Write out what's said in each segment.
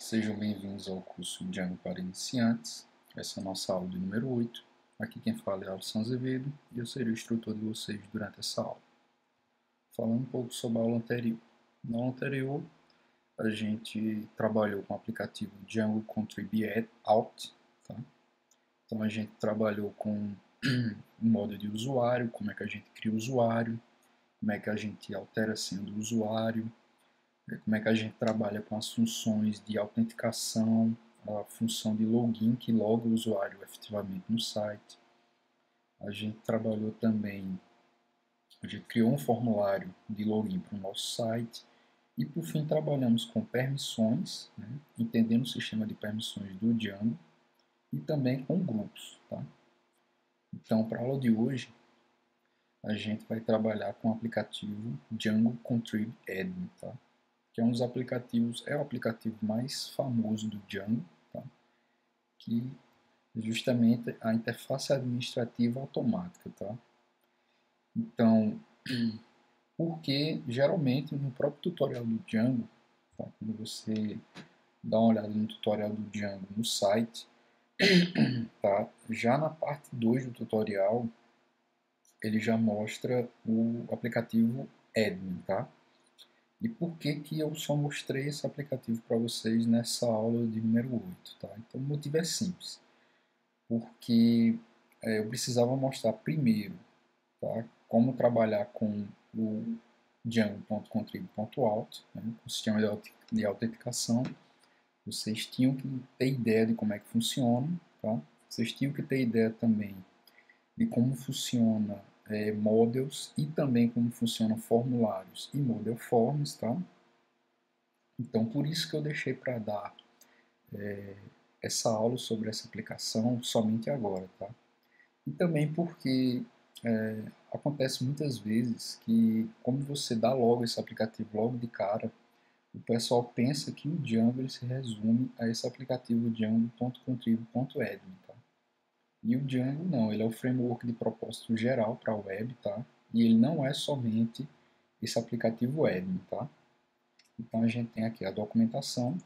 Sejam bem-vindos ao curso Django para Iniciantes. Essa é a nossa aula de número 8. Aqui quem fala é Alisson Azevedo e eu serei o instrutor de vocês durante essa aula. Falando um pouco sobre a aula anterior. Na aula anterior, a gente trabalhou com o aplicativo Django Contrib Out. Tá? Então a gente trabalhou com o modo de usuário, como é que a gente cria o usuário, como é que a gente altera a senha do usuário, como é que a gente trabalha com as funções de autenticação, a função de login que loga o usuário efetivamente no site. A gente trabalhou também, a gente criou um formulário de login para o nosso site e por fim trabalhamos com permissões, né, entendendo o sistema de permissões do Django e também com grupos. Tá? Então, para a aula de hoje, a gente vai trabalhar com o aplicativo Django Contrib Admin. Tá? Que é um dos aplicativos, é o aplicativo mais famoso do Django, tá? Que é justamente a interface administrativa automática. Tá? Então, porque geralmente no próprio tutorial do Django, tá? Quando você dá uma olhada no tutorial do Django no site, tá? Já na parte 2 do tutorial, ele já mostra o aplicativo Admin. Tá? E por que que eu só mostrei esse aplicativo para vocês nessa aula de número 8? Tá? Então o motivo é simples, porque eu precisava mostrar primeiro, tá, como trabalhar com o Django.contrib.auth, né, o sistema de autenticação. Vocês tinham que ter ideia de como é que funciona, tá? Vocês tinham que ter ideia também de como funciona models e também como funcionam formulários e model forms, tá? Então, por isso que eu deixei para dar essa aula sobre essa aplicação somente agora, tá? E também porque acontece muitas vezes que, como você dá logo esse aplicativo logo de cara, o pessoal pensa que o Django ele se resume a esse aplicativo django.contrib.admin, tá? E o Django não, ele é o framework de propósito geral para a web, tá? E ele não é somente esse aplicativo admin, tá? Então a gente tem aqui a documentação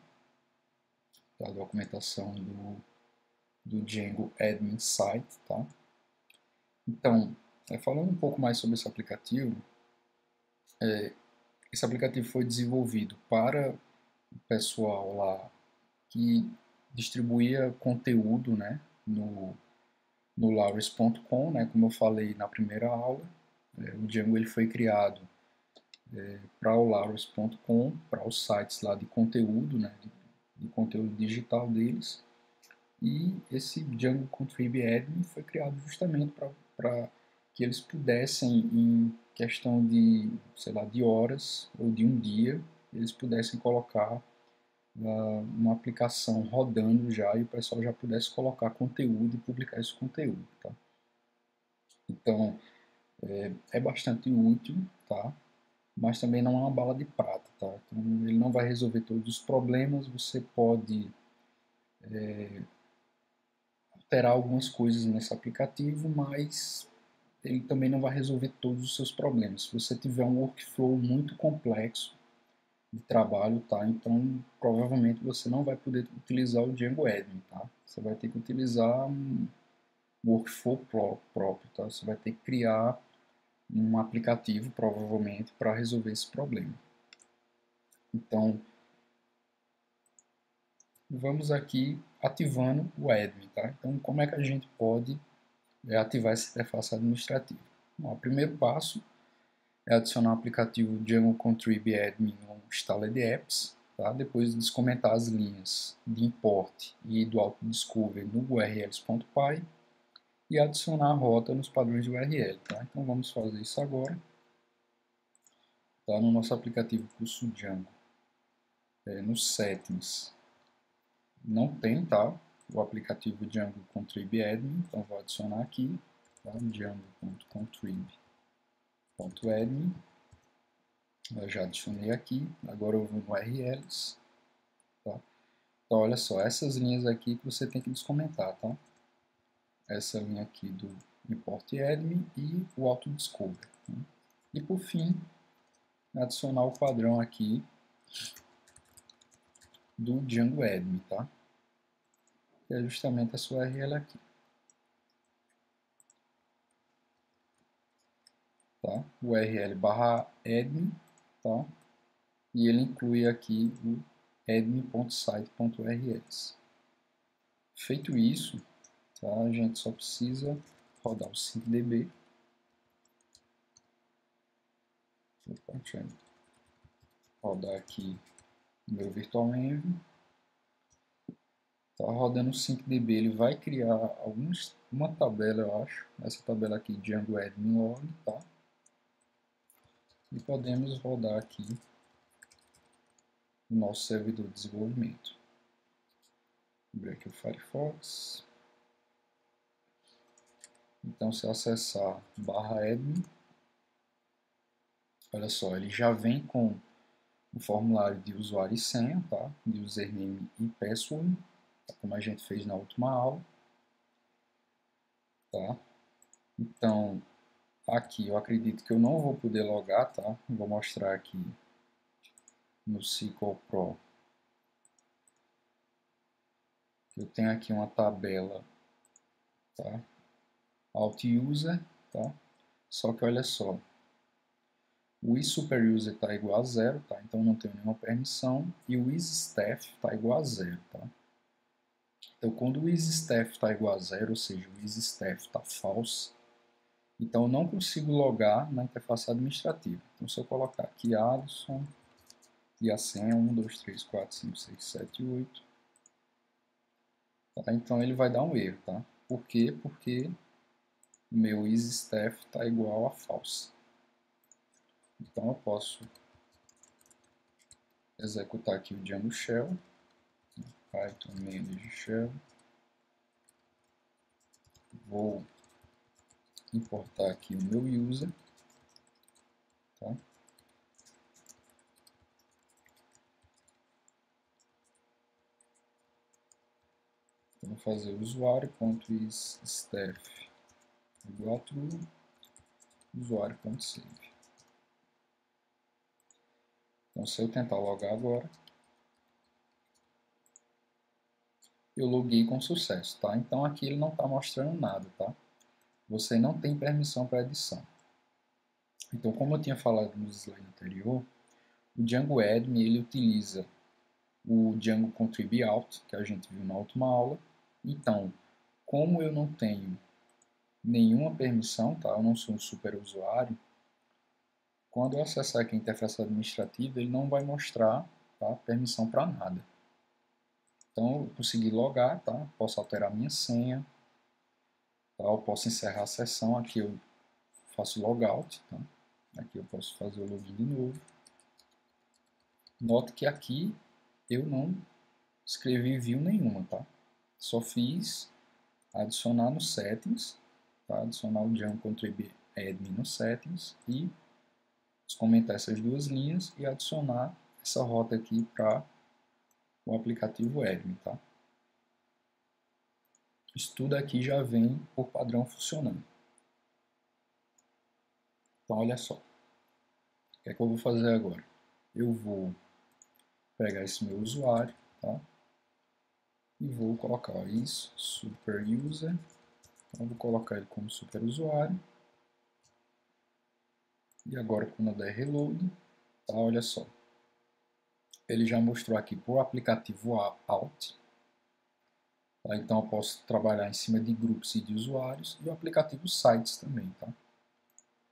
do Django Admin Site, tá? Então, falando um pouco mais sobre esse aplicativo foi desenvolvido para o pessoal lá que distribuía conteúdo, né, no lauris.com, né, como eu falei na primeira aula. O Django ele foi criado para o lauris.com, para os sites lá de conteúdo, né, de conteúdo digital deles. E esse Django Contrib Admin foi criado justamente para que eles pudessem, em questão de, sei lá, de horas ou de um dia, eles pudessem colocar uma aplicação rodando já e o pessoal já pudesse colocar conteúdo e publicar esse conteúdo. Tá? Então, é bastante útil, tá? Mas também não é uma bala de prata. Tá? Então, ele não vai resolver todos os problemas, você pode alterar algumas coisas nesse aplicativo, mas ele também não vai resolver todos os seus problemas. Se você tiver um workflow muito complexo de trabalho, tá? Então provavelmente você não vai poder utilizar o Django Admin, tá? Você vai ter que utilizar um workflow próprio, tá? Você vai ter que criar um aplicativo provavelmente para resolver esse problema. Então vamos aqui ativando o admin, tá? Então como é que a gente pode ativar essa interface administrativa? Bom, o primeiro passo é adicionar o aplicativo Django Contrib Admin no Installed Apps, tá? Depois descomentar as linhas de import e do autodiscover no urls.py e adicionar a rota nos padrões de URL. Tá? Então vamos fazer isso agora. Tá? No nosso aplicativo curso Django, nos settings, não tem, tá? O aplicativo Django Contrib Admin, então vou adicionar aqui, tá? Django.contrib.admin. Eu já adicionei aqui, agora eu vou no URLs. Tá? Então olha só, essas linhas aqui que você tem que descomentar, tá? Essa linha aqui do import admin e o autodiscover. Tá? E por fim, adicionar o padrão aqui do Django Admin, tá? Que é justamente essa URL aqui. Tá? URL/admin, tá? E ele inclui aqui o admin.site.urls. Feito isso, tá? A gente só precisa rodar o syncdb. Deixa eu rodar aqui o meu virtualenv. Tá rodando o syncdb, ele vai criar uma tabela, eu acho. Essa tabela aqui, Django Admin Log, tá? E podemos rodar aqui o nosso servidor de desenvolvimento. Vou abrir aqui o Firefox. Então, se eu acessar /admin, olha só, ele já vem com o formulário de usuário e senha, tá? De username e password, tá? Como a gente fez na última aula, tá? Então, aqui eu acredito que eu não vou poder logar, tá? Vou mostrar aqui no SQL Pro. Eu tenho aqui uma tabela, tá? Alt user, tá? Só que olha só, o isSuperUser está igual a 0, tá? Então não tenho nenhuma permissão, e o isStaff está igual a 0, tá? Então quando o isStaff está igual a 0, ou seja, o isStaff está false, então eu não consigo logar na interface administrativa. Então se eu colocar aqui Alisson e a senha 1, 2, 3, 4, 5, 6, 7, 8, tá? Então ele vai dar um erro, tá? Por quê? Porque o meu isStaff está igual a false. Então eu posso executar aqui o Django Shell, Python manage shell, vou importar aqui o meu user, tá? Então, vou fazer usuário.isStaff igual a true, usuário.save. Então, se eu tentar logar agora, eu loguei com sucesso, tá? Então, aqui ele não está mostrando nada, tá? Você não tem permissão para edição. Então, como eu tinha falado no slide anterior, o Django Admin ele utiliza o Django Contrib Out, que a gente viu na última aula. Então, como eu não tenho nenhuma permissão, tá? Eu não sou um super usuário, quando eu acessar aqui a interface administrativa, ele não vai mostrar, tá, permissão para nada. Então, eu consegui logar, tá? Posso alterar minha senha, tá? Eu posso encerrar a sessão, aqui eu faço logout, tá? Aqui eu posso fazer o login de novo. Note que aqui eu não escrevi view nenhuma, tá? Só fiz adicionar no settings, tá? Adicionar o Django Contrib Admin no settings e comentar essas duas linhas e adicionar essa rota aqui para o aplicativo Admin, tá? Isso tudo aqui já vem por padrão funcionando. Então, olha só. O que é que eu vou fazer agora? Eu vou pegar esse meu usuário, tá? E vou colocar isso, super user. Então, eu vou colocar ele como super usuário. E agora, quando eu der reload, tá? Olha só. Ele já mostrou aqui por aplicativo Alt. Tá? Então, eu posso trabalhar em cima de grupos e de usuários. E o aplicativo Sites também, tá?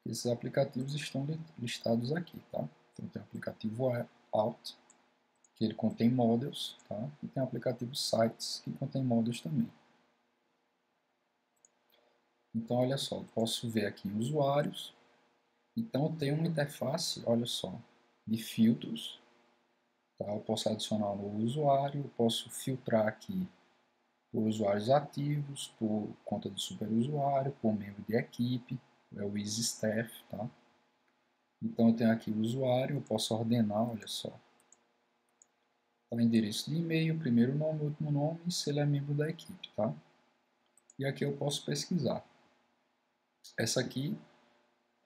Esses aplicativos estão listados aqui, tá? Então, tem o aplicativo Alt, que ele contém models, tá? E tem o aplicativo Sites, que contém models também. Então, olha só, eu posso ver aqui usuários. Então, eu tenho uma interface, olha só, de filtros. Tá? Eu posso adicionar um novo usuário, eu posso filtrar aqui por usuários ativos, por conta do superusuário, por membro de equipe, é o isStaff, tá? Então, eu tenho aqui o usuário, eu posso ordenar, olha só. O endereço de e-mail, primeiro nome, último nome e se ele é membro da equipe, tá? E aqui eu posso pesquisar. Essa aqui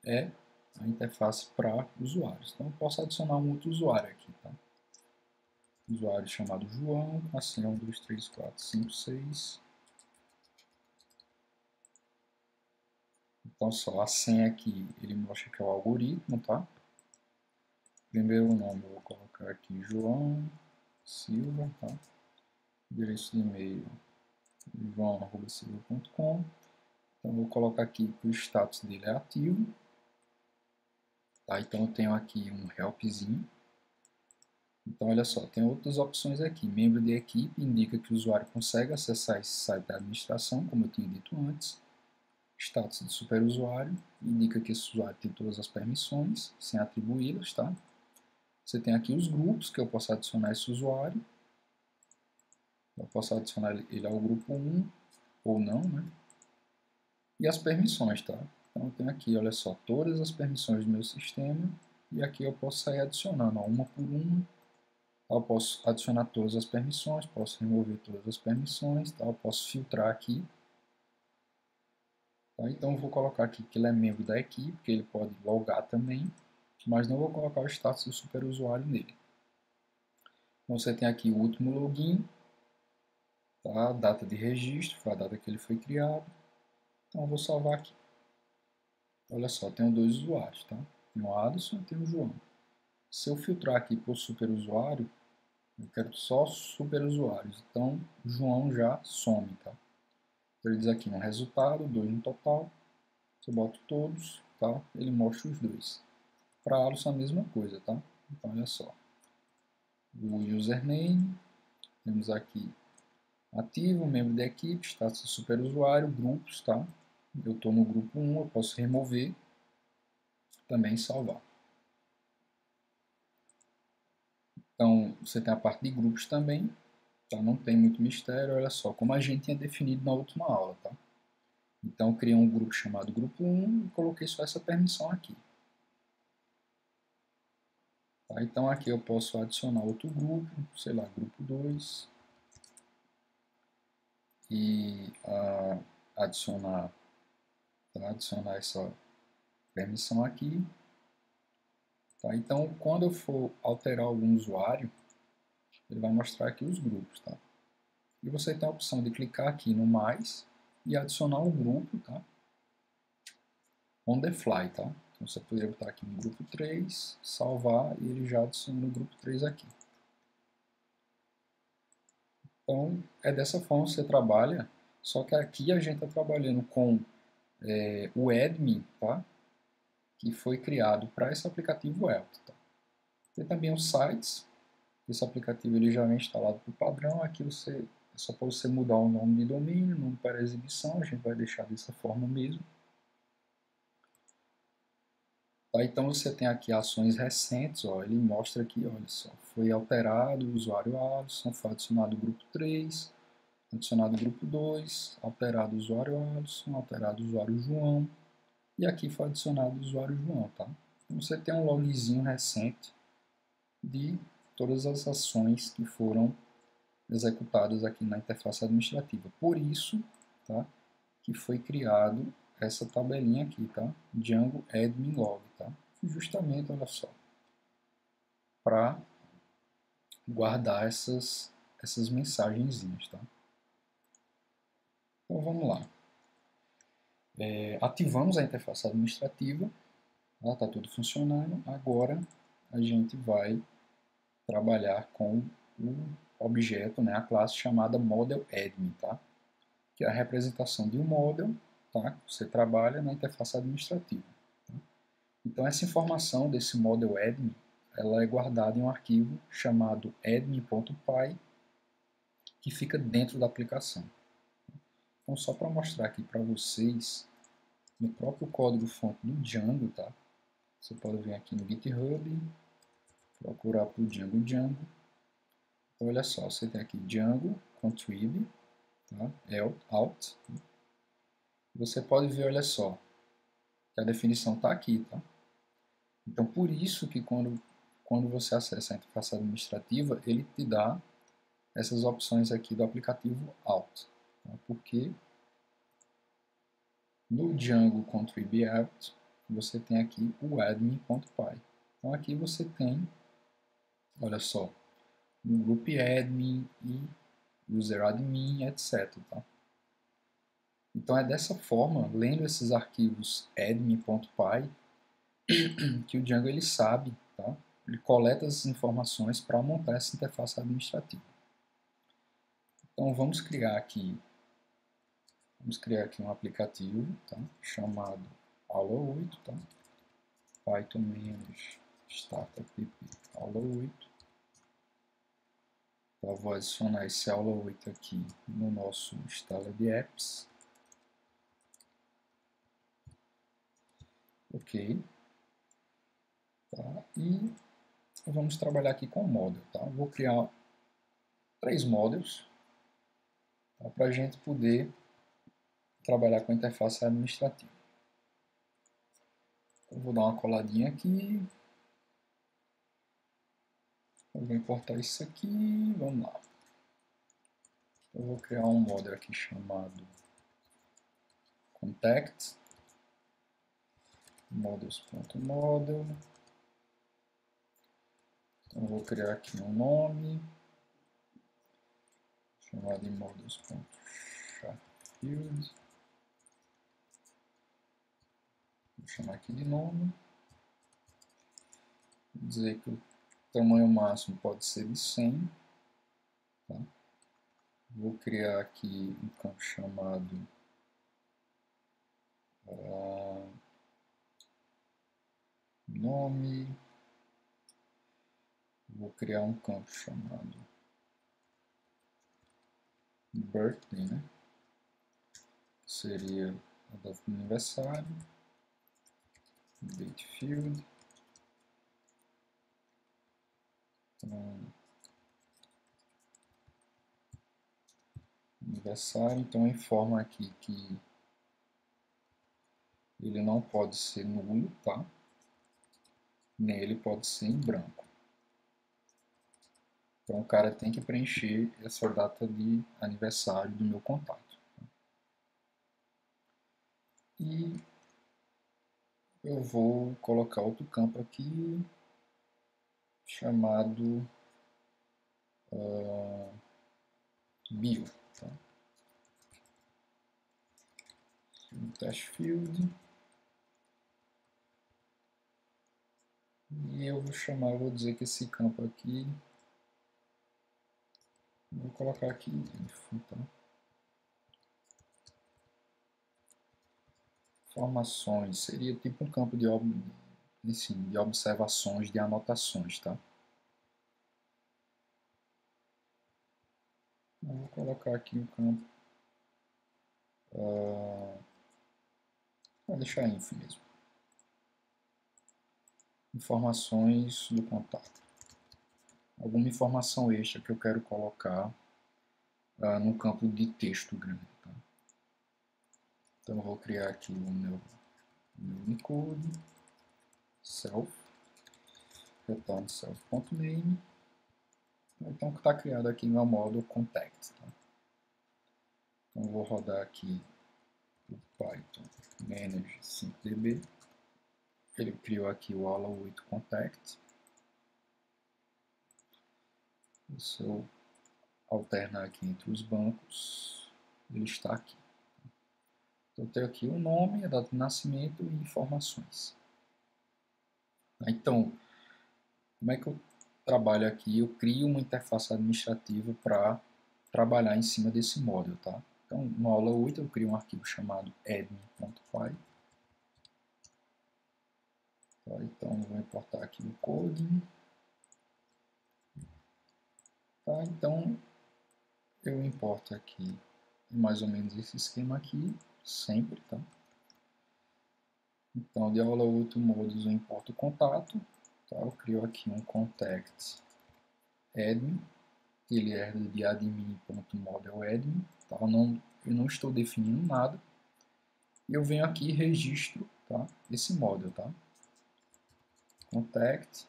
é a interface para usuários. Então eu posso adicionar um outro usuário aqui, tá? usuário chamado João, a senha 1, 2, 3, 4, 5, 6. Então só a senha aqui, ele mostra que é o algoritmo, tá? Primeiro nome eu vou colocar aqui João Silva, tá? Endereço de e-mail joão@silva.com. Então vou colocar aqui que o status dele é ativo. Tá? Então eu tenho aqui um helpzinho. Então olha só, tem outras opções aqui. Membro de equipe indica que o usuário consegue acessar esse site da administração, como eu tinha dito antes. Status de superusuário indica que esse usuário tem todas as permissões, sem atribuí-las, tá? Você tem aqui os grupos que eu posso adicionar esse usuário. Eu posso adicionar ele ao grupo 1 ou não, né? E as permissões, tá? Então eu tenho aqui, olha só, todas as permissões do meu sistema. E aqui eu posso sair adicionando, ó, uma por uma. Eu posso adicionar todas as permissões, posso remover todas as permissões, tá? Eu posso filtrar aqui. Tá? Então eu vou colocar aqui que ele é membro da equipe, que ele pode logar também, mas não vou colocar o status do superusuário nele. Então você tem aqui o último login, tá? A data de registro, foi a data que ele foi criado. Então eu vou salvar aqui. Olha só, tenho dois usuários, tá? Tem o Alisson e tem o João. Se eu filtrar aqui por superusuário, eu quero só superusuários. Então, João já some, tá? Então, ele diz aqui no resultado, 2 no total. Se eu boto todos, tá? Ele mostra os dois. Para Alisson a mesma coisa, tá? Então, olha só. O username, temos aqui ativo, membro da equipe, status de superusuário, grupos, tá? Eu estou no grupo 1, eu posso remover, também salvar. Então, você tem a parte de grupos também, tá? Não tem muito mistério, olha só, como a gente tinha definido na última aula, tá? Então, eu criei um grupo chamado grupo 1 e coloquei só essa permissão aqui. Tá? Então, aqui eu posso adicionar outro grupo, sei lá, grupo 2, e adicionar essa permissão aqui. Tá? Então, quando eu for alterar algum usuário, ele vai mostrar aqui os grupos. Tá? E você tem a opção de clicar aqui no mais e adicionar um grupo, tá? On the fly, tá? Então você poderia botar aqui no grupo 3, salvar e ele já adiciona o grupo 3 aqui. Então é dessa forma que você trabalha, só que aqui a gente está trabalhando com o admin, tá? Que foi criado para esse aplicativo Elt. Tá? Tem também os sites, esse aplicativo ele já é instalado por padrão, aqui é só para você mudar o nome de domínio, nome para exibição, a gente vai deixar dessa forma mesmo. Tá, então você tem aqui ações recentes, ó, ele mostra aqui, olha só, foi alterado o usuário Alisson, foi adicionado o grupo 3, adicionado o grupo 2, alterado o usuário Alisson, alterado o usuário João, e aqui foi adicionado o usuário João, tá? Então você tem um logzinho recente de todas as ações que foram executadas aqui na interface administrativa. Por isso, tá, que foi criado essa tabelinha aqui, tá? Django Admin Log, tá? Justamente, olha só, para guardar essas mensagenzinhas, tá? Então vamos lá. Ativamos a interface administrativa, está tudo funcionando. Agora a gente vai trabalhar com o objeto, né, a classe chamada Model Admin, tá? Que é a representação de um model, tá? Que você trabalha na interface administrativa. Tá? Então essa informação desse Model Admin, ela é guardada em um arquivo chamado admin.py, que fica dentro da aplicação. Então só para mostrar aqui para vocês, no próprio código-fonte do Django, tá? Você pode vir aqui no GitHub, procurar por Django. Então olha só, você tem aqui Django contrib, tá? Alt. Você pode ver, olha só, que a definição está aqui, tá? Então por isso que quando você acessa a interface administrativa, ele te dá essas opções aqui do aplicativo Alt, tá? Porque no Django contrib alt, você tem aqui o admin.py. Então aqui você tem, olha só, no group admin e user admin, etc. Tá? Então é dessa forma, lendo esses arquivos admin.py, que o Django ele sabe, tá? Ele coleta as informações para montar essa interface administrativa. Então vamos criar aqui um aplicativo, tá? Chamado aula 8, tá? Python menos startup aula 8. Então, vou adicionar esse aula 8 aqui no nosso installer de apps. Ok. Tá? E vamos trabalhar aqui com o model. Tá? Vou criar 3 models, tá? Para a gente poder trabalhar com a interface administrativa. Eu vou dar uma coladinha aqui. Eu vou importar isso aqui. Vamos lá. Eu vou criar um model aqui chamado contact. Models.model. Então, eu vou criar aqui um nome chamado de models.sharefield. Vou chamar aqui de nome. Vou dizer que o tamanho máximo pode ser de 100. Tá? Vou criar aqui um campo chamado nome. Vou criar um campo chamado birthday, né? Que seria a data do aniversário. Date field. Então, aniversário. Então, informa aqui que ele não pode ser nulo, tá? Nem ele pode ser em branco. Então, o cara tem que preencher essa data de aniversário do meu contato. E eu vou colocar outro campo aqui chamado bio. Tá? Test field. E eu vou dizer que esse campo aqui, vou colocar aqui info, tá? Informações, seria tipo um campo de observações, de anotações, tá? Eu vou colocar aqui o campo, vou deixar info mesmo. Informações do contato. Alguma informação extra que eu quero colocar no campo de texto grande. Tá? Então eu vou criar aqui o meu Unicode, self, return self.name. Então está criado aqui meu modo contact. Tá? Então eu vou rodar aqui o Python manage 5db. Ele criou aqui o aula 8 contact. E se eu alternar aqui entre os bancos, ele está aqui. Então, eu tenho aqui o nome, a data de nascimento e informações. Então, como é que eu trabalho aqui? Eu crio uma interface administrativa para trabalhar em cima desse módulo, tá? Então, na aula 8 eu crio um arquivo chamado admin.py. Tá? Então, eu vou importar aqui o coding. Tá? Então, eu importo aqui mais ou menos esse esquema aqui, sempre, tá? Então, de aula 8 modos eu importo o contato, tá? Eu crio aqui um contact admin, ele herda de admin.modeladmin, tá? Eu não estou definindo nada, e eu venho aqui e registro, tá? Esse model, tá? Contact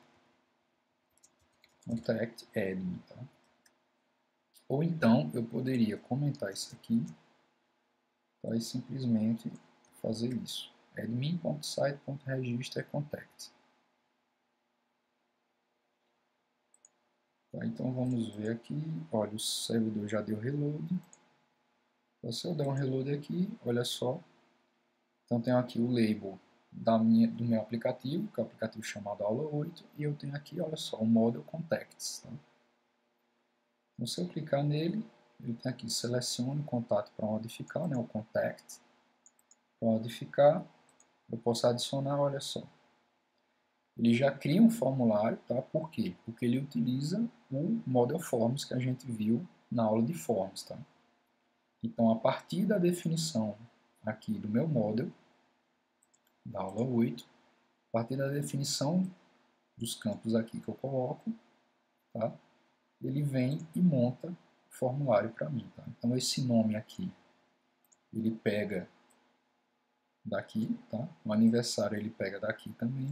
admin, tá? Ou então eu poderia comentar isso aqui, tá? E simplesmente fazer isso. admin.site.register contact. Tá, então vamos ver aqui, olha, o servidor já deu reload. Então, se eu der um reload aqui, olha só, então tenho aqui o label do meu aplicativo, que é o aplicativo chamado Aula 8, e eu tenho aqui, olha só, o Model Contacts. Tá? Então, se eu clicar nele, ele tem aqui, selecione o contato para modificar, né, o Contact. Para modificar, eu posso adicionar, olha só. Ele já cria um formulário, tá? Por quê? Porque ele utiliza o Model Forms que a gente viu na aula de Forms, tá? Então, a partir da definição aqui do meu model, da aula 8, a partir da definição dos campos aqui que eu coloco, tá? Ele vem e monta o formulário para mim, tá? Então, esse nome aqui, ele pega daqui, tá? O aniversário ele pega daqui também.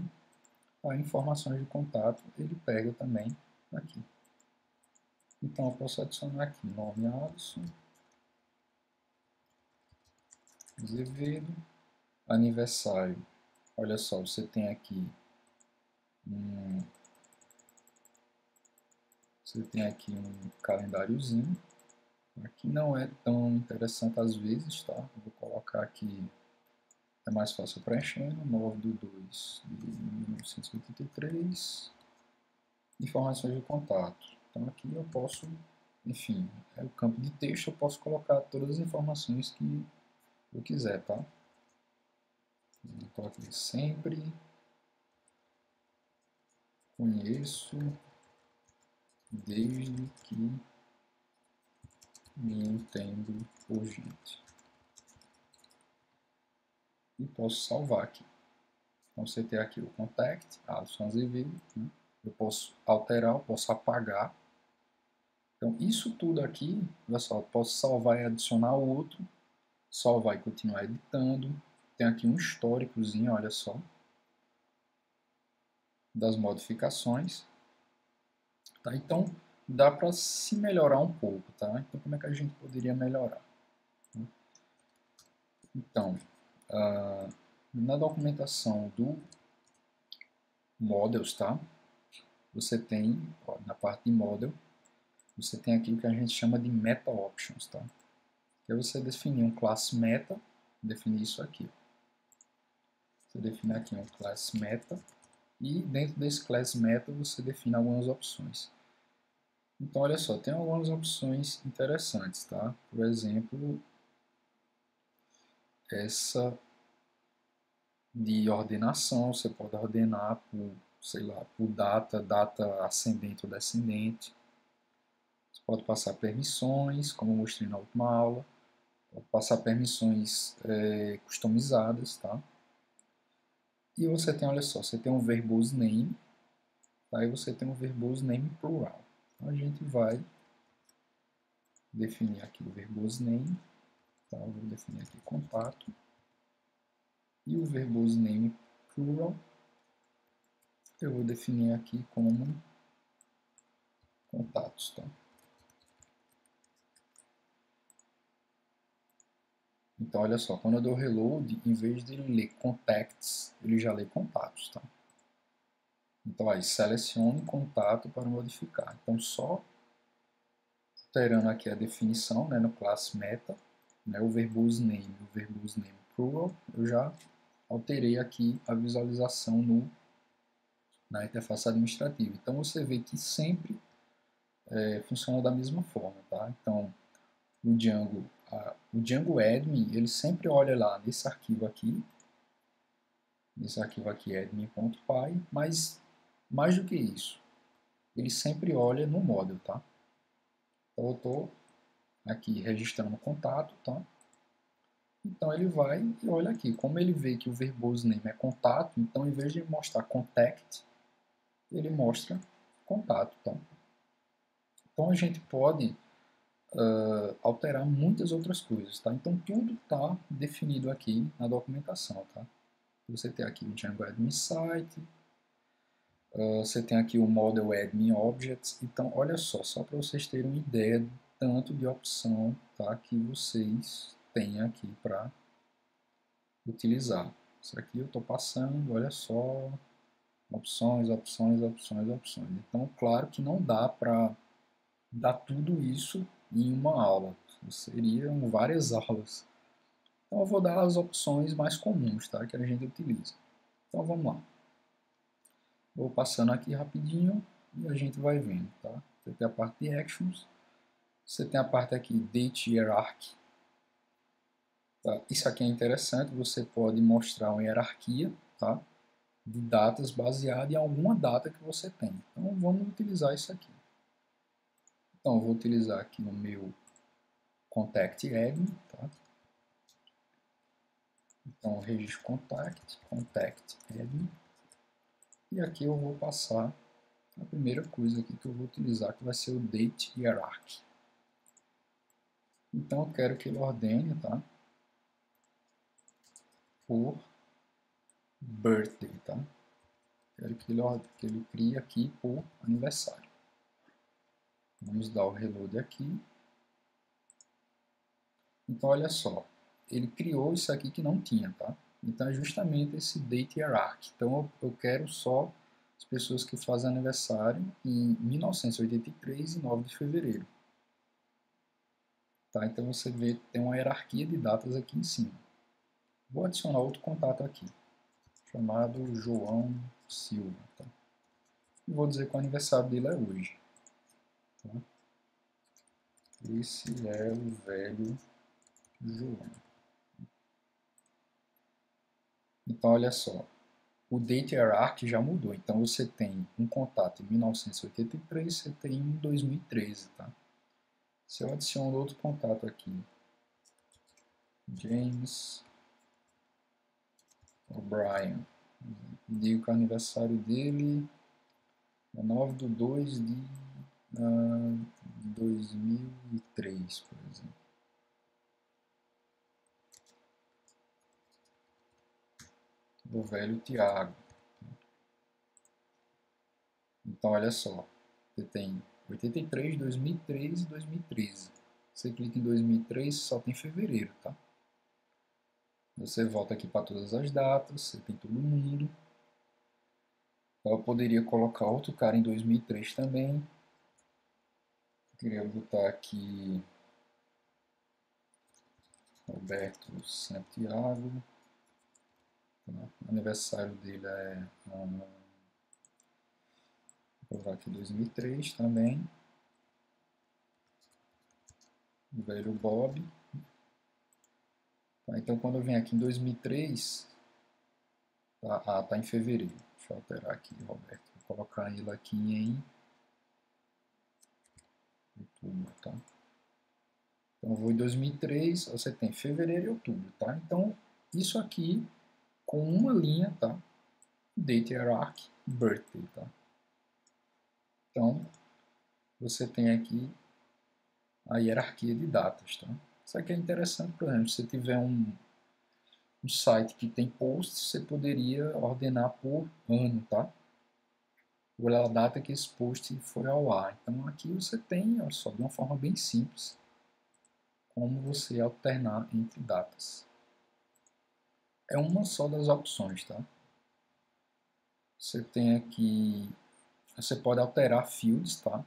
As informações de contato ele pega também daqui. Então, eu posso adicionar aqui nome Alisson Azevedo, aniversário. Olha só, você tem aqui um calendáriozinho. Aqui não é tão interessante às vezes, tá? Vou colocar aqui, é mais fácil preenchendo, 9/2/1983, informações de contato. Então aqui eu posso, enfim, é o campo de texto, eu posso colocar todas as informações que eu quiser, tá? Então aqui sempre conheço desde que me entendo por gente. E posso salvar aqui. Então você tem aqui o contact, Alisson Azevedo, né? Eu posso alterar, eu posso apagar. Então isso tudo aqui, olha só, eu posso salvar e adicionar outro, salvar e continuar editando. Tem aqui um históricozinho, olha só, das modificações. Tá? Então dá para se melhorar um pouco, tá? Então como é que a gente poderia melhorar? Então, na documentação do Models, tá? Você tem, ó, na parte de Model, você tem aqui o que a gente chama de Meta Options, tá? Que é você definir um class meta, definir isso aqui. Você define aqui um class meta, e dentro desse class meta você define algumas opções. Então, olha só, tem algumas opções interessantes, tá? Por exemplo, essa de ordenação, você pode ordenar por, sei lá, por data ascendente ou descendente. Você pode passar permissões, como eu mostrei na última aula. Pode passar permissões customizadas, tá? E você tem, olha só, você tem um verbose name, tá? E você tem um verbose name plural. Então a gente vai definir aqui o verbose name, tá? Eu vou definir aqui contato. E o verbose name plural eu vou definir aqui como contatos, tá? Então, olha só, quando eu dou reload, em vez de ele ler contacts, ele já lê contatos, tá? Então, aí, selecione contato para modificar. Então, só alterando aqui a definição, né, no class meta, né, o verbose name e o verbose name plural, eu já alterei aqui a visualização na interface administrativa. Então, você vê que sempre funciona da mesma forma, tá? Então, o Django Admin, ele sempre olha lá nesse arquivo aqui admin.py, mas mais do que isso, ele sempre olha no model, tá? Então eu estou aqui registrando o contato, tá? Então ele vai e olha aqui, como ele vê que o verbose name é contato, então em vez de mostrar contact, ele mostra contato, tá? Então a gente pode alterar muitas outras coisas, tá? Então tudo está definido aqui na documentação, tá? Você tem aqui o Django Admin Site, você tem aqui o Model Admin Objects. Então, olha só para vocês terem uma ideia do tanto de opção, tá, que vocês têm aqui para utilizar. Isso aqui eu estou passando, olha só. Opções, opções, opções, opções. Então, claro que não dá para dar tudo isso em uma aula. Seriam várias aulas. Então, eu vou dar as opções mais comuns, tá? Que a gente utiliza. Então, vamos lá. Vou passando aqui rapidinho e a gente vai vendo, tá? Você tem a parte de Actions. Você tem a parte aqui, Date Hierarchy. Tá? Isso aqui é interessante, você pode mostrar uma hierarquia, tá? De datas baseada em alguma data que você tem. Então, vamos utilizar isso aqui. Então, eu vou utilizar aqui no meu Contact Admin, tá? Então, registro Contact Admin. E aqui eu vou passar a primeira coisa aqui que eu vou utilizar, que vai ser o Date Hierarchy. Então, eu quero que ele ordene, tá? Por birthday, tá? Quero que ele crie aqui por aniversário. Vamos dar o reload aqui. Então, olha só, ele criou isso aqui que não tinha, tá? Então, é justamente esse Date Hierarchy. Então, eu quero só as pessoas que fazem aniversário em 1983 e 9 de fevereiro. Tá? Então, você vê que tem uma hierarquia de datas aqui em cima. Vou adicionar outro contato aqui, chamado João Silva. Tá? E vou dizer que o aniversário dele é hoje. Tá? Esse é o velho João. Então, olha só, o Date Hierarchy já mudou. Então, você tem um contato em 1983, você tem em 2013, tá? Se eu adiciono outro contato aqui, James O'Brien, digo que o aniversário dele é 9/2/2003, por exemplo. Do velho Tiago. Então, olha só, você tem 83, 2003 e 2013. Você clica em 2003, só tem fevereiro, tá? Você volta aqui para todas as datas, você tem todo mundo. Eu poderia colocar outro cara em 2003 também. Eu queria botar aqui Roberto Santiago. O aniversário dele é... vou colocar aqui 2003 também. O velho Bob. Tá, então, quando eu venho aqui em 2003... tá em fevereiro. Deixa eu alterar aqui, Roberto. Vou colocar ele aqui em outubro, tá? Então, eu vou em 2003, você tem fevereiro e outubro, tá? Então, isso aqui, com uma linha, tá? Date Hierarchy, Birthday, tá? Então, você tem aqui a hierarquia de datas, tá? Isso aqui é interessante, por exemplo, se você tiver um site que tem posts, você poderia ordenar por ano, tá? Pela data que esse post foi ao ar. Então, aqui você tem, olha só, de uma forma bem simples, como você alternar entre datas. É uma só das opções, tá? Você tem aqui, você pode alterar fields, tá?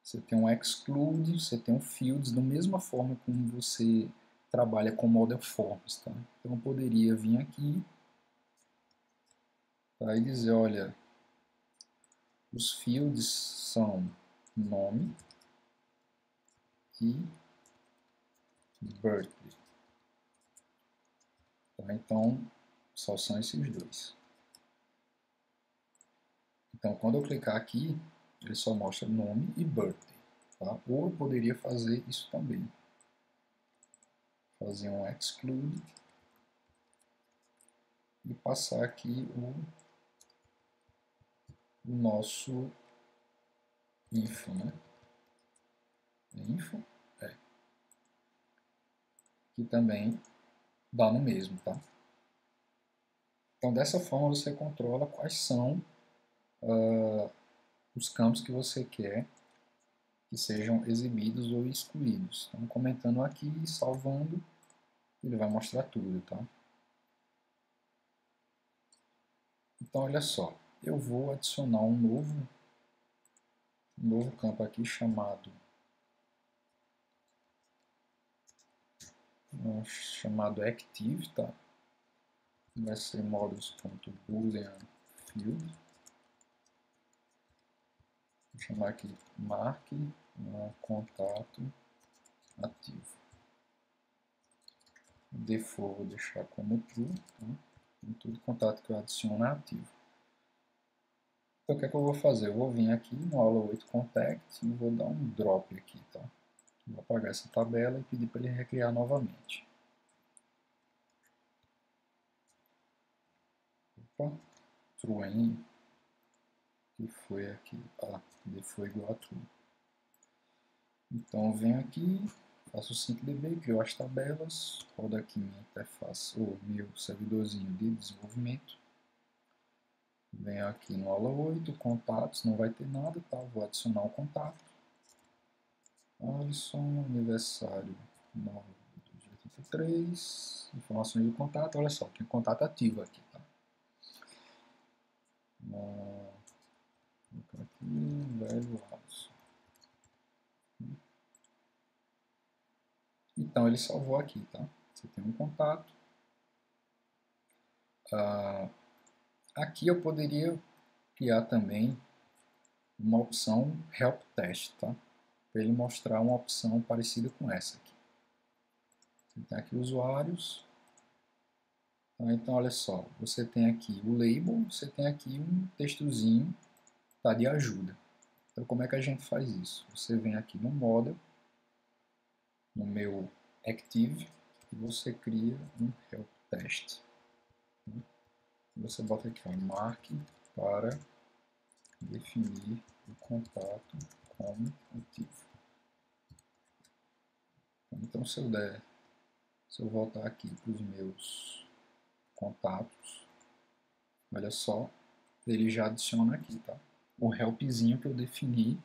Você tem um exclude, você tem um fields, da mesma forma como você trabalha com model forms, tá? Então eu poderia vir aqui, tá? E dizer, olha, os fields são nome e birthday. Tá? Então, só são esses dois. Então, quando eu clicar aqui, ele só mostra nome e birthday. Tá? Ou eu poderia fazer isso também. Fazer um exclude e passar aqui o nosso info, né? Info, que também dá no mesmo, tá? Então, dessa forma, você controla quais são os campos que você quer que sejam exibidos ou excluídos. Então, comentando aqui e salvando, ele vai mostrar tudo, tá? Então, olha só, eu vou adicionar um novo campo aqui chamado active, tá? Vai ser modus.boolean field. Vou chamar aqui marque contato ativo. Default vou deixar como true, tá? Todo contato que eu adiciono é ativo. Então o que é que eu vou fazer? Eu vou vir aqui no aula 8 contact e vou dar um drop aqui, tá? Vou apagar essa tabela e pedir para ele recriar novamente. Opa, true em, que foi aqui, foi igual a true. Então eu venho aqui, faço o syncdb, crio as tabelas, rodo aqui minha interface, ou meu servidorzinho de desenvolvimento. Venho aqui no aula 8, contatos, não vai ter nada, tá? Vou adicionar o contato. Alisson, aniversário 9/83, informações do contato, olha só, tem contato ativo aqui, tá? Vou colocar aqui, velho Alisson. Então ele salvou aqui, tá? Você tem um contato. Aqui eu poderia criar também uma opção Help Test, tá? Para ele mostrar uma opção parecida com essa aqui. Você tem aqui usuários. Então, olha só, você tem aqui o label, você tem aqui um textozinho, tá, de ajuda. Então, como é que a gente faz isso? Você vem aqui no model, no meu active, e você cria um help test. Você bota aqui, ó, marque para definir o contato como ativo. Então, se eu voltar aqui para os meus contatos, olha só, ele já adiciona aqui, tá? O helpzinho que eu defini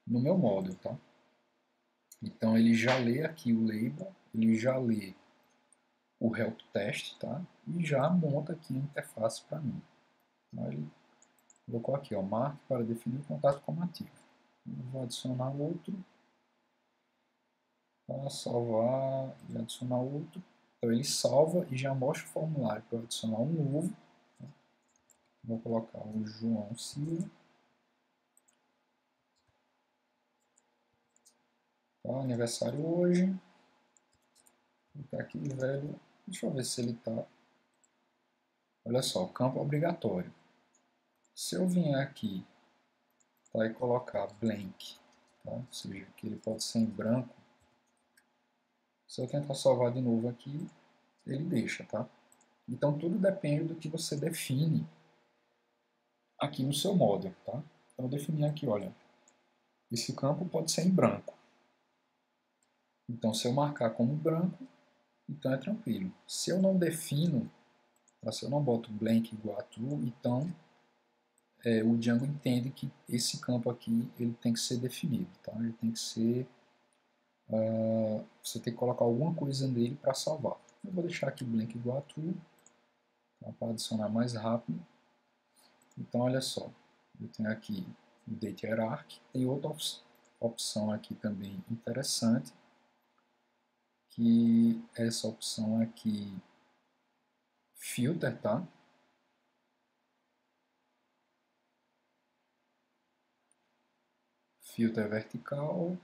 no meu model, tá? Então ele já lê aqui o label, ele já lê o help test, tá? E já monta aqui a interface para mim. Então ele colocou aqui, ó, marque para definir o contato como ativo. Eu vou adicionar outro, para salvar e adicionar outro. Então ele salva e já mostra o formulário para adicionar um novo. Vou colocar o João Silva. Tá, aniversário hoje. Vou colocar aqui, velho. Deixa eu ver se ele está. Olha só, campo obrigatório. Se eu vier aqui, tá, e colocar blank, tá, ou seja, que ele pode ser em branco, se eu tentar salvar de novo aqui, ele deixa, tá? Então tudo depende do que você define aqui no seu model, tá? Então eu defini aqui, olha, esse campo pode ser em branco. Então se eu marcar como branco, então é tranquilo. Se eu não defino, tá, se eu não boto blank igual a true, então o Django entende que esse campo aqui ele tem que ser definido, tá? Ele tem que ser, você tem que colocar alguma coisa nele para salvar. Eu vou deixar aqui blank igual a true, tá? Para adicionar mais rápido. Então olha só, eu tenho aqui o date hierarchy, tem outra opção aqui também interessante, que é essa opção aqui filter, tá? Filter vertical.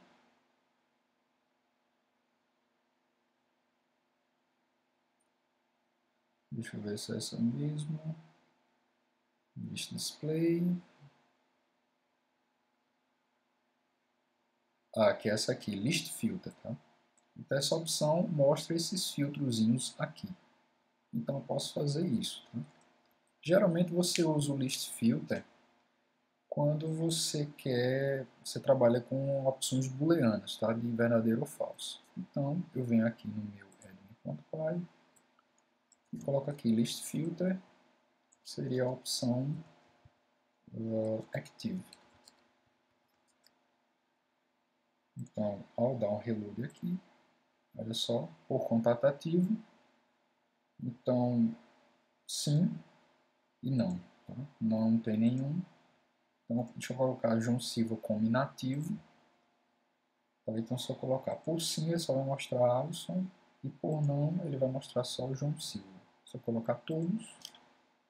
Deixa eu ver se é essa mesmo. List display. Que é essa aqui, list filter, tá? Então essa opção mostra esses filtrozinhos aqui. Então eu posso fazer isso, tá? Geralmente você usa o list filter quando você trabalha com opções booleanas, tá? De verdadeiro ou falso. Então eu venho aqui no meu admin.py e coloco aqui list filter, seria a opção active. Então ao dar um reload aqui, olha só, por contato ativo, então sim e não. Tá? Não tem nenhum. Então, deixa eu colocar João Silva como inativo. Tá? Então, se eu colocar por sim, ele só vai mostrar Alisson. E por não, ele vai mostrar só o João Silva. Se eu colocar todos,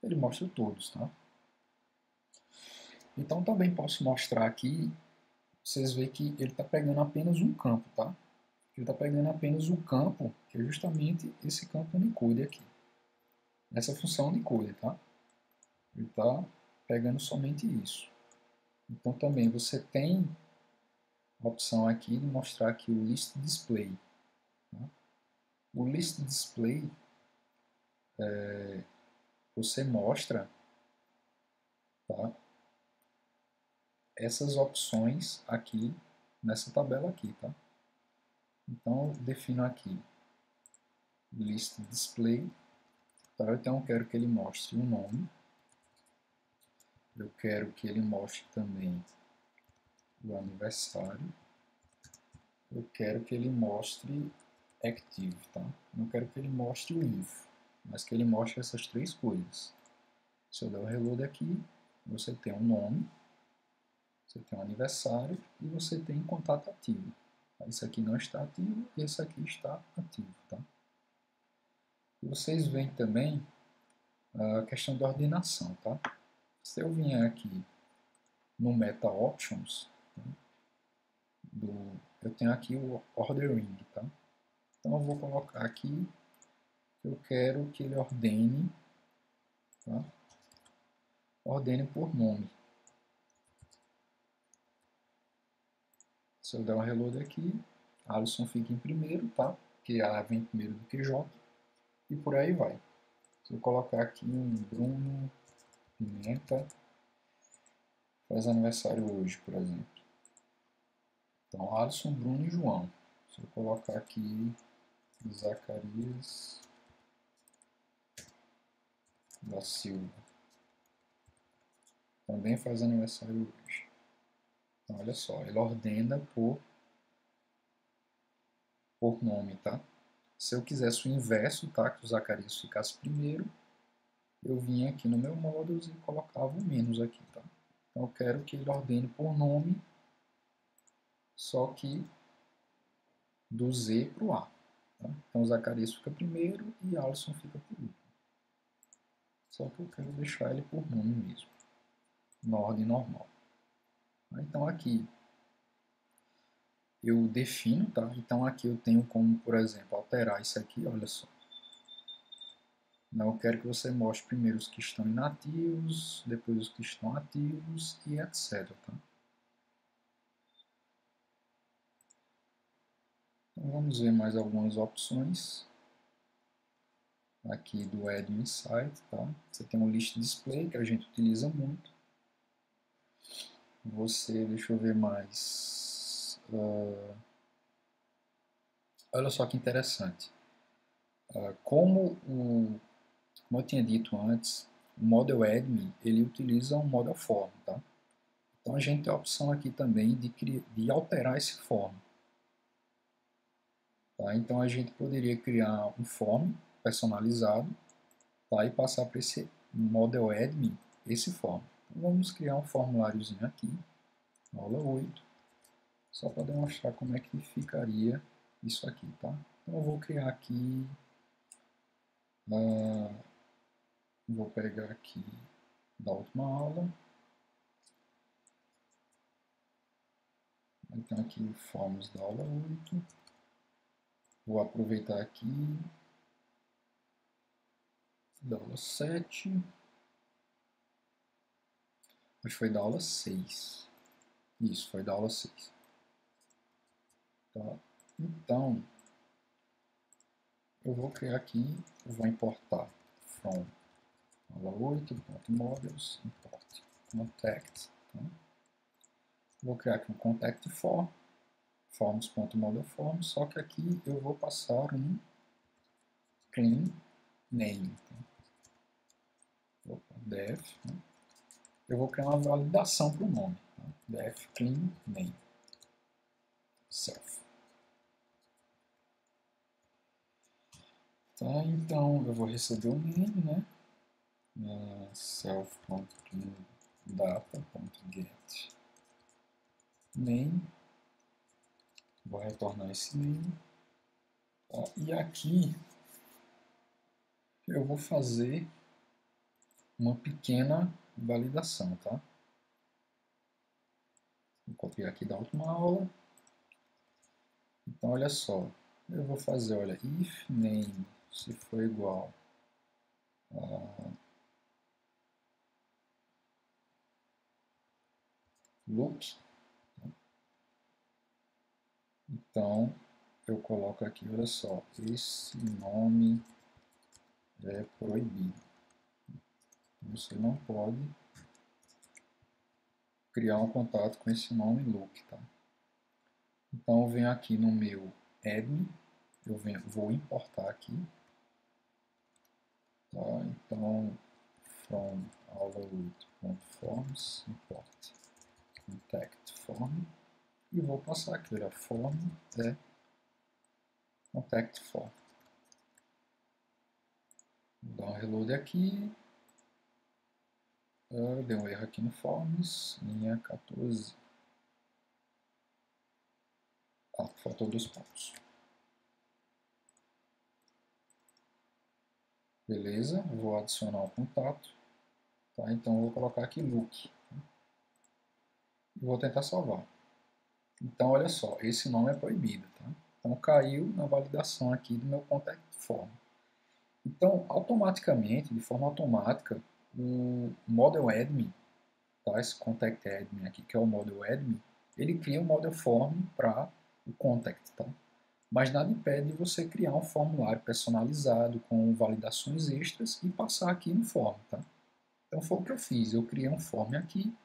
ele mostra todos. Tá? Então, também posso mostrar aqui. Vocês veem que ele está pegando apenas um campo. Tá? Ele está pegando apenas o campo, que é justamente esse campo Unicode aqui. Essa função Unicode. Tá? Ele está pegando somente isso. Então, também você tem a opção aqui de mostrar aqui o list display. Tá? O list display você mostra, tá, essas opções aqui nessa tabela aqui, tá? Então eu defino aqui list display, tá? Então eu quero que ele mostre o nome, eu quero que ele mostre também o aniversário, eu quero que ele mostre active, tá? Não quero que ele mostre o info, mas que ele mostre essas três coisas. Se eu der o reload aqui, você tem um nome, você tem um aniversário e você tem contato ativo. Esse aqui não está ativo e esse aqui está ativo. Tá? E vocês veem também a questão da ordenação. Tá? Se eu vier aqui no Meta Options, tá? Eu tenho aqui o Ordering. Tá? Então eu vou colocar aqui que eu quero que ele ordene, tá? Ordene por nome. Se eu der um reload aqui, Alisson fica em primeiro, tá? Porque A vem primeiro do que J, e por aí vai. Se eu colocar aqui um Bruno Pimenta, faz aniversário hoje, por exemplo. Então, Alisson, Bruno e João. Se eu colocar aqui Zacarias da Silva, também faz aniversário hoje. Então, olha só, ele ordena por nome, tá? Se eu quisesse o inverso, tá? Que o Zacarias ficasse primeiro, eu vinha aqui no meu Models e colocava o menos aqui, tá? Então eu quero que ele ordene por nome, só que do Z para o A. Tá? Então o Zacarias fica primeiro e Alisson fica por último. Só que eu quero deixar ele por nome mesmo, na ordem normal. Então aqui eu defino, tá? Então aqui eu tenho como, por exemplo, alterar isso aqui, olha só. Não, eu quero que você mostre primeiro os que estão inativos, depois os que estão ativos e etc. Tá? Então vamos ver mais algumas opções aqui do Add Insight. Tá? Você tem um list display que a gente utiliza muito. Você, deixa eu ver mais. Olha só que interessante. Como eu tinha dito antes, o Model Admin ele utiliza um Model Form, tá? Então a gente tem a opção aqui também de alterar esse form. Tá? Então a gente poderia criar um form personalizado, tá? E passar para esse Model Admin esse form. Então vamos criar um formuláriozinho aqui, aula 8, só para demonstrar como é que ficaria isso aqui, tá? Então eu vou criar aqui, vou pegar aqui da última aula, então aqui forms da aula 8, vou aproveitar aqui da aula 7, mas foi da aula 6, isso, foi da aula 6. Tá? Então, eu vou criar aqui, eu vou importar from aula 8.models, import contact. Tá? Vou criar aqui um contact form, forms.modelform, só que aqui eu vou passar um clean name. Tá? Def, né? Eu vou criar uma validação para o nome. Tá? Def clean name self. Tá? Então eu vou receber o name, né? self.data.get name, vou retornar esse name, tá? E aqui eu vou fazer uma pequena validação, tá? Vou copiar aqui da última aula. Então, olha só, eu vou fazer, olha, if name, se for igual a look, tá? Então, eu coloco aqui, olha só, esse nome é proibido. Você não pode criar um contato com esse nome look, tá? Então, eu venho aqui no meu admin, vou importar aqui, tá? Então, from aula8.forms, import contact form, e vou passar aqui, olha, form é contact form. Vou dar um reload aqui. Deu um erro aqui no forms, linha 14. Faltou 2 pontos. Beleza, vou adicionar o contato. Tá? Então eu vou colocar aqui look. E vou tentar salvar. Então olha só, esse nome é proibido. Tá? Então caiu na validação aqui do meu contact form. Então automaticamente, de forma automática, o model admin, tá? Esse contact admin aqui, que é o model admin, ele cria um model form para o contact. Tá? Mas nada impede de você criar um formulário personalizado com validações extras e passar aqui no form. Tá? Então foi o que eu fiz, eu criei um form aqui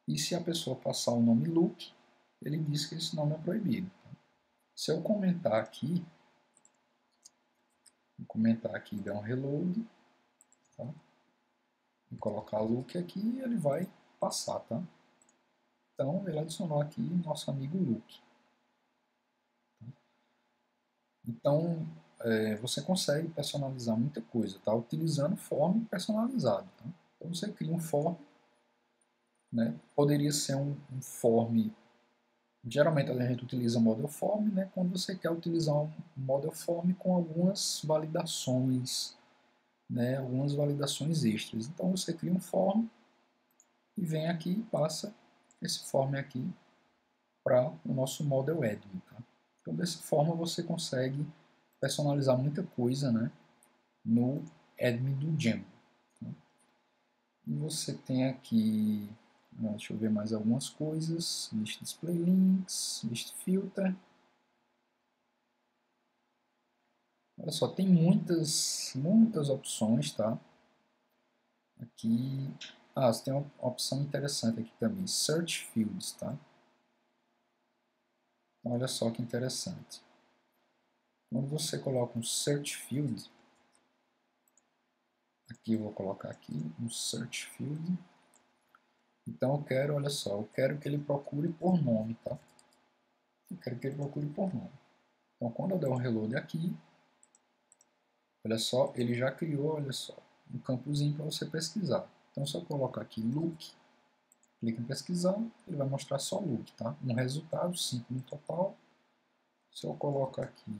e se a pessoa passar o nome look, ele diz que esse nome é proibido. Tá? Se eu comentar aqui, e dar um reload, tá? E colocar look aqui, ele vai passar. Tá? Então ele adicionou aqui nosso amigo look. Então, você consegue personalizar muita coisa, tá? Utilizando form personalizado. Tá? Então, você cria um form, né? Poderia ser um form, geralmente a gente utiliza model form, né? Quando você quer utilizar um model form com algumas validações, né? Algumas validações extras. Então, você cria um form e vem aqui e passa esse form aqui para o nosso model admin. Tá? Então, dessa forma, você consegue personalizar muita coisa, né, no admin do Django. Tá? E você tem aqui, deixa eu ver mais algumas coisas, list display links, list filter. Olha só, tem muitas opções, tá? Aqui, você tem uma opção interessante aqui também, search fields, tá? Então, olha só que interessante. Quando você coloca um search field, aqui eu vou colocar aqui um search field. Então eu quero, olha só, eu quero que ele procure por nome, tá? Eu quero que ele procure por nome. Então quando eu der um reload aqui, olha só, ele já criou, olha só, um campozinho para você pesquisar. Então se eu colocar aqui look, clica em pesquisar, ele vai mostrar só look, tá? Um resultado, 5 no total. Se eu colocar aqui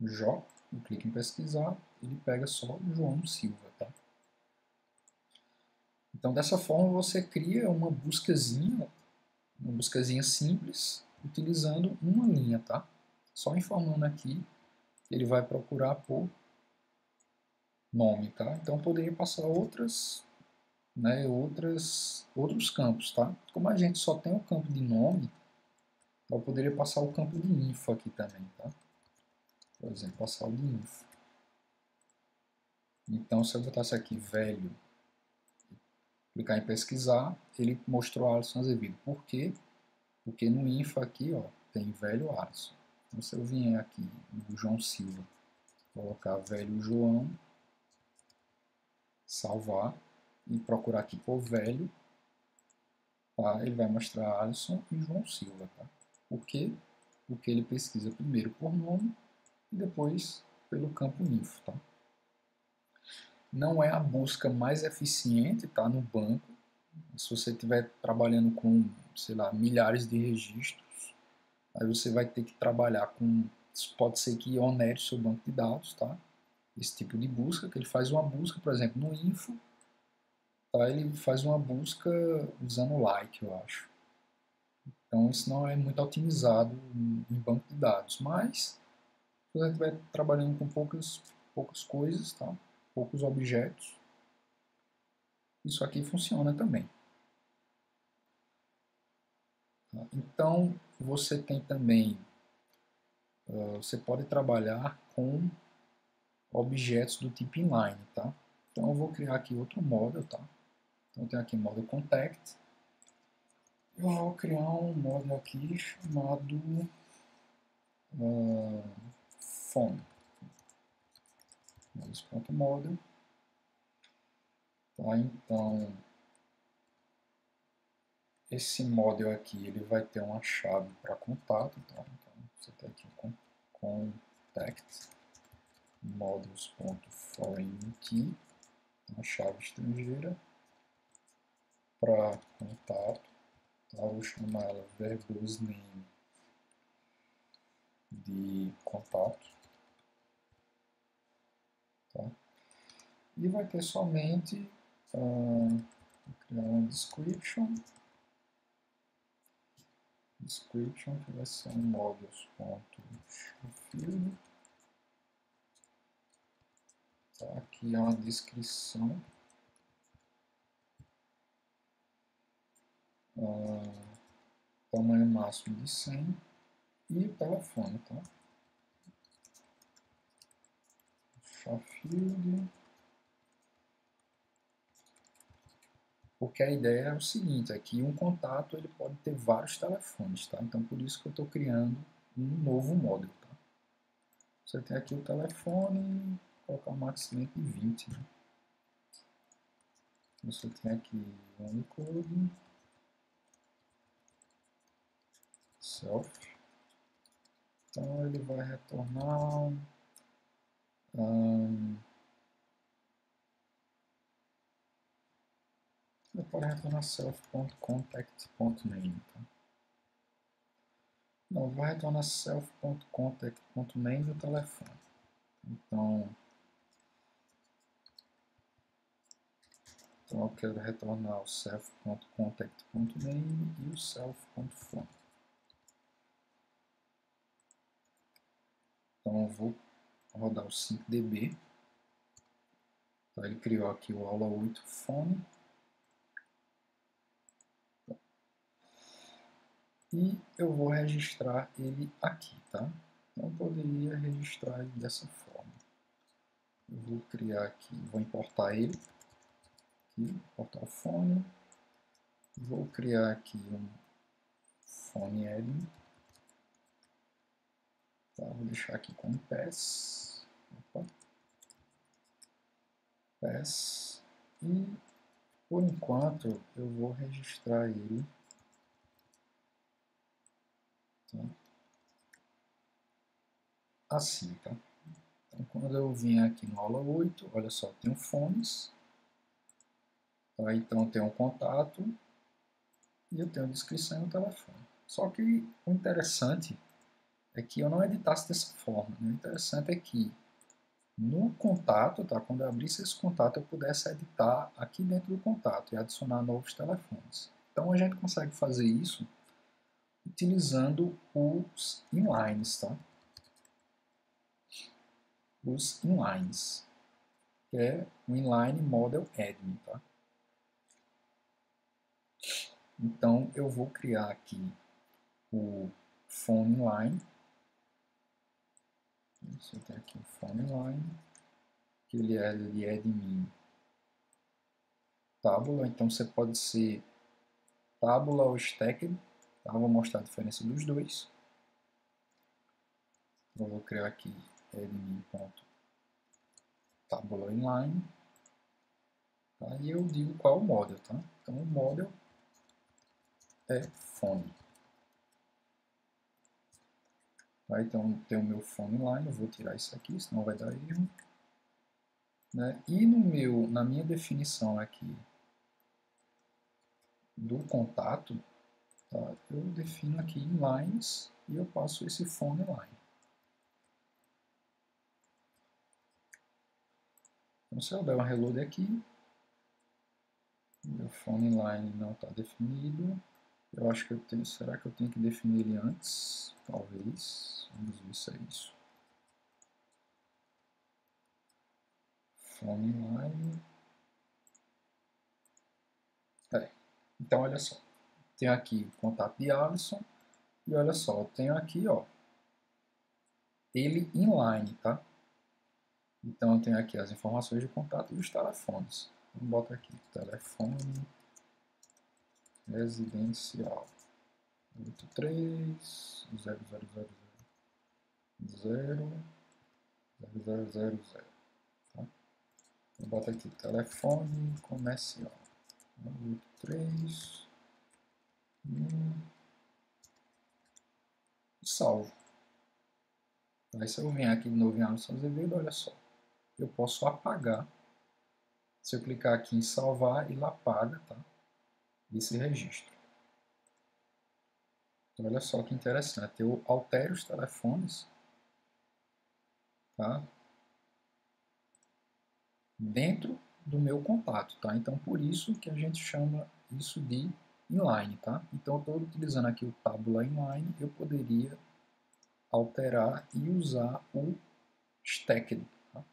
Jó, eu clico em pesquisar, ele pega só João Silva, tá? Então dessa forma você cria uma buscazinha simples, utilizando uma linha, tá? Só informando aqui, ele vai procurar por nome, tá? Então poderia passar outros campos, tá? Como a gente só tem o campo de nome, eu poderia passar o campo de info aqui também, tá? Por exemplo, passar o de info. Então, se eu botasse aqui velho, clicar em pesquisar, ele mostrou Alisson Azevedo. Por quê? Porque no info aqui, ó, tem velho Alisson. Então, se eu vier aqui no João Silva, colocar velho João, salvar e procurar aqui por velho, tá? Ele vai mostrar Alisson e João Silva. Tá? Por quê? Porque ele pesquisa primeiro por nome e depois pelo campo info. Tá? não é a busca mais eficiente, tá, no banco. Se você estiver trabalhando com, sei lá, milhares de registros, aí você vai ter que trabalhar com, pode ser que onere seu banco de dados, tá? Esse tipo de busca, que ele faz uma busca, por exemplo, no info, tá? Ele faz uma busca usando like, eu acho. Então isso não é muito otimizado em banco de dados, mas se você estiver trabalhando com poucas coisas, tá? Poucos objetos, isso aqui funciona também. Tá? Então você tem também, você pode trabalhar com objetos do tipo inline, tá? Então eu vou criar aqui outro model, tá? Então eu tenho aqui model contact. Eu vou criar um model aqui chamado phone. Models.model. Tá? Então esse model aqui ele vai ter uma chave para contato, tá? Então você tem aqui um contact models.foreignkey, uma chave estrangeira para contato, tá? Eu vou chamar ela verbose name de contato, tá? E vai ter somente vou criar uma description que vai ser um models.showfield. Tá? Aqui é uma descrição, tamanho máximo de 100 e o telefone, tá? Showfield. Porque a ideia é o seguinte, é que um contato ele pode ter vários telefones, tá? Então por isso que eu estou criando um novo modelo, tá? Você tem aqui o telefone, colocar o maximum de 20, né? Você tem aqui o Unicode, self, então ele vai retornar ele pode retornar self.contact.name, tá? Não, vai retornar self.contact.name do telefone. Então eu quero retornar o self.contact.name e o self.phone. Então eu vou rodar o 5db. Então ele criou aqui o aula 8 phone. E eu vou registrar ele aqui, tá? Então eu poderia registrar ele dessa forma. Eu vou criar aqui, vou importar ele. Aqui, importar o phone. Vou criar aqui um phone admin. Tá, vou deixar aqui com pass. Opa. Pass. E por enquanto eu vou registrar ele, tá? Assim, tá? Então quando eu vim aqui no aula 8, olha só, tem fones, tá? Então tem um contato e eu tenho a descrição e o telefone. Só que o interessante é que eu não editasse dessa forma, né? O interessante é que no contato, tá? Quando eu abrisse esse contato, eu pudesse editar aqui dentro do contato e adicionar novos telefones. Então a gente consegue fazer isso utilizando os inlines, tá? Os inlines, que é o inline model admin, tá? Então eu vou criar aqui o phone inline. Você tem aqui o phone inline, que ele é de admin tábula, então você pode ser tábula ou stacked, tá? Vou mostrar a diferença dos dois. Eu vou criar aqui admin.tábula inline, tá? E eu digo qual o model, tá? Então o model é phone. Tá? Então tem o meu phone inline, eu vou tirar isso aqui, senão vai dar erro. né? E na minha definição aqui do contato, tá? Eu defino aqui inlines e eu passo esse phone line. Então, se eu der um reload aqui, meu phone line não está definido. Eu acho que eu tenho. Será que eu tenho que definir ele antes? Talvez. Vamos ver se é isso. Phone line. Então, olha só. Tenho aqui o contato de Alisson. E olha só, eu tenho aqui, ó, ele inline, tá? Então, eu tenho aqui as informações de contato e os telefones. Vamos botar aqui, telefone residencial 83.000.0.000. Tá? Vou botar aqui, telefone comercial 83. Salvo. Aí se eu vier aqui de novo em Alisson Azevedo, olha só. Eu posso apagar. Se eu clicar aqui em salvar, ele apaga, tá? Esse registro. Então, olha só que interessante. Eu altero os telefones, tá? Dentro do meu contato, tá? Então, por isso que a gente chama isso de inline, tá? Então, eu estou utilizando aqui o tabula inline, eu poderia alterar e usar o stacked. Tá?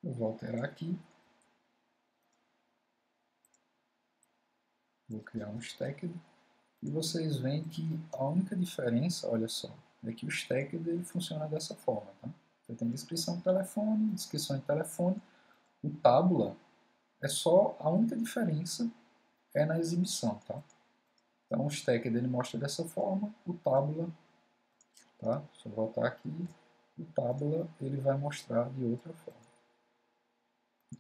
Eu vou alterar aqui. Vou criar um stacked. E vocês veem que a única diferença, olha só, é que o stacked ele funciona dessa forma. Tá? Você tem descrição de telefone, descrição de telefone. O tabula é só, a única diferença é na exibição. Tá? Então o stacked ele mostra dessa forma, o tabula, tá? Se eu voltar aqui, o tabula ele vai mostrar de outra forma.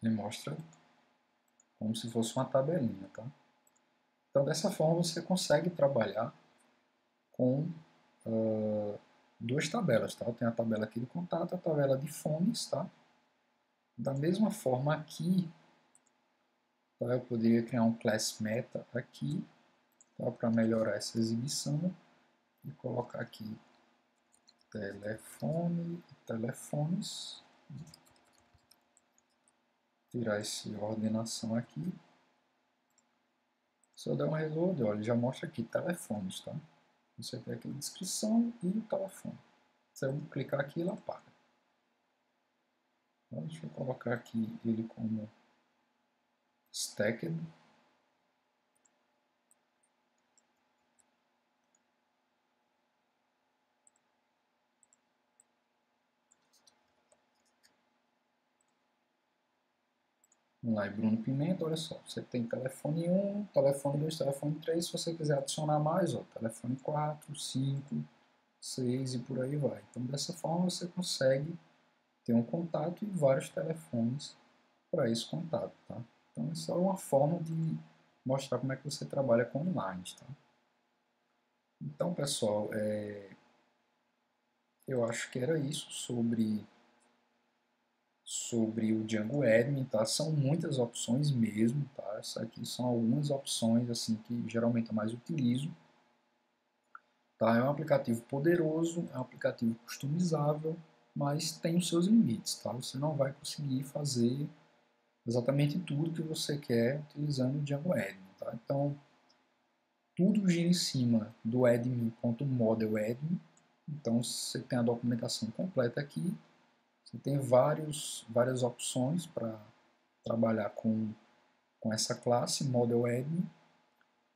Ele mostra como se fosse uma tabelinha. Tá? Então dessa forma você consegue trabalhar com duas tabelas, tá? Eu tenho a tabela aqui de contato, a tabela de fones, tá? Da mesma forma aqui, tá? Eu poderia criar um class meta aqui, tá? Para melhorar essa exibição e colocar aqui telefone e telefones, tirar essa ordenação aqui. Se eu der um reload, olha, ele já mostra aqui telefones, tá? Você tem aqui a descrição e o telefone. Se eu clicar aqui, ele apaga. Então, deixa eu colocar aqui ele como stacked. Vamos lá, Bruno Pimenta, olha só, você tem telefone 1, telefone 2, telefone 3, se você quiser adicionar mais, ó, telefone 4, 5, 6 e por aí vai. Então, dessa forma, você consegue ter um contato e vários telefones para esse contato, tá? Então, isso é uma forma de mostrar como é que você trabalha com online, tá? Então, pessoal, eu acho que era isso sobre o Django Admin, tá? São muitas opções mesmo, tá? Essas aqui são algumas opções assim que geralmente eu mais utilizo, tá? É um aplicativo poderoso, é um aplicativo customizável, mas tem os seus limites, tá? Você não vai conseguir fazer exatamente tudo que você quer utilizando o Django Admin, tá? Então, tudo gira em cima do admin.modeladmin. Então, você tem a documentação completa aqui. Você tem várias opções para trabalhar com essa classe, Model Admin.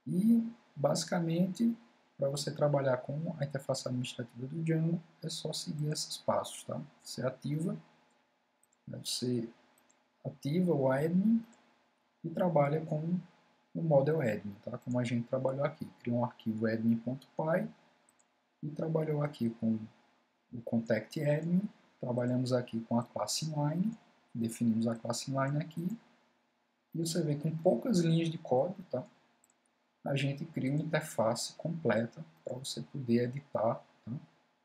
E, basicamente, para você trabalhar com a interface administrativa do Django, é só seguir esses passos. Tá? Você ativa o admin e trabalha com o Model Admin, tá? Como a gente trabalhou aqui. Cria um arquivo admin.py e trabalhou aqui com o Contact Admin. Trabalhamos aqui com a classe inline, definimos a classe inline aqui, e você vê que com poucas linhas de código, tá? A gente cria uma interface completa para você poder editar, tá?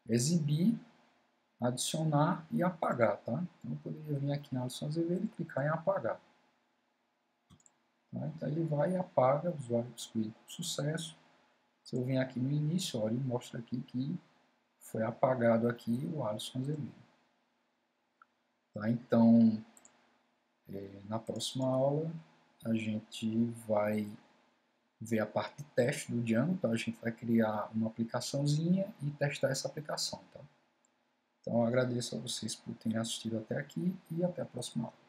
Exibir adicionar e apagar, tá? Então eu poderia vir aqui em Alisson Azevedo e clicar em apagar. Tá? Então ele vai e apaga o usuário excluído com sucesso. Se eu vim aqui no início, olha, ele mostra aqui que foi apagado aqui o Alisson Azevedo. Tá? Então, na próxima aula, a gente vai ver a parte de teste do Django, então a gente vai criar uma aplicaçãozinha e testar essa aplicação. Tá? Então eu agradeço a vocês por terem assistido até aqui e até a próxima aula.